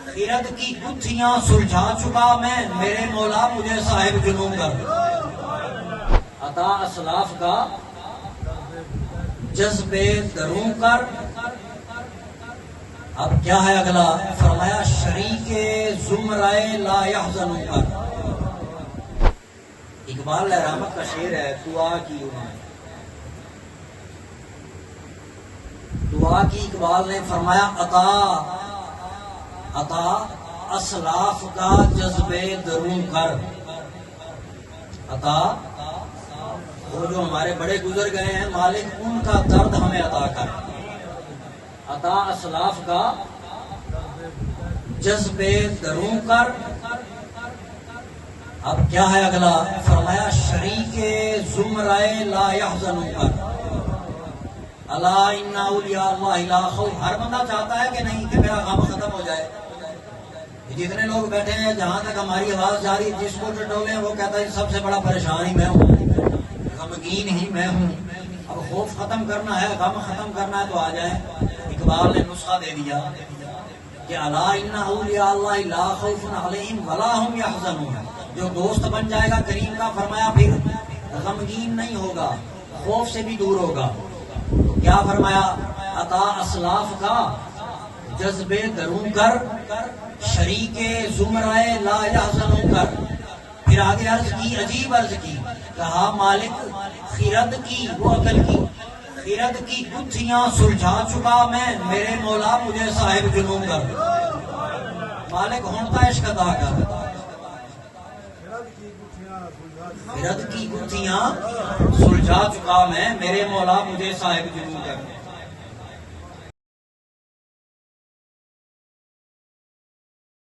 خرد کی گتھیاں سلجھا چکا میں، میرے مولا مجھے صاحب جنوں کر۔ عطا اسلاف کا جذبے دروں کر۔ اب کیا ہے اگلا؟ فرمایا شریک زمرائے لا یحزنوں کر۔ اقبال رحمت کا شعر ہے، دعا کی انہوں نے، دعا کی اقبال نے فرمایا عطا اسلاف کا جذبے دروں کر۔ عطا وہ جو ہمارے بڑے گزر گئے ہیں مالک، ان کا درد ہمیں عطا کر۔ عطا اسلاف کا جذبے دروں کر۔ اب کیا ہے اگلا؟ فرمایا شریک زمرائے لا یحزنوں کر۔ الا ان اولیاء اللہ لا خوف۔ ہر بندہ چاہتا ہے کہ نہیں کہ میرا غم ختم ہو جائے۔ جتنے لوگ بیٹھے ہیں، جہاں تک ہماری آواز جاری، جس کو ٹٹولے وہ کہتا ہے سب سے بڑا پریشان ہی میں ہوں، غمگین ہی میں ہوں۔ اب خوف ختم کرنا ہے، غم ختم کرنا ہے تو آ جائیں۔ اقبال نے نسخہ دے دیا کہ الا ان اولیاء اللہ لا خوف علیہم ولا هم یحزنون۔ جو دوست بن جائے گا کریم کا، فرمایا پھر غمگین نہیں ہوگا، خوف سے بھی دور ہوگا۔ تو کیا فرمایا؟ عطا اسلاف کا جذبے دروں کر، شریک زمرائے لا یحزنوں کر۔ پھر آگے عرض کی، عجیب عرض کی، کہا مالک خرد کی، وہ عقل کی، خرد کی گتھیاں سلجھا چکا میں، میرے مولا مجھے صاحب جنوں کر۔ مالک ہونتا عشق عطا کر۔ خرد کی گتھیاں سلجھا چکا میں، میرے مولا مجھے صاحب جنوں کر۔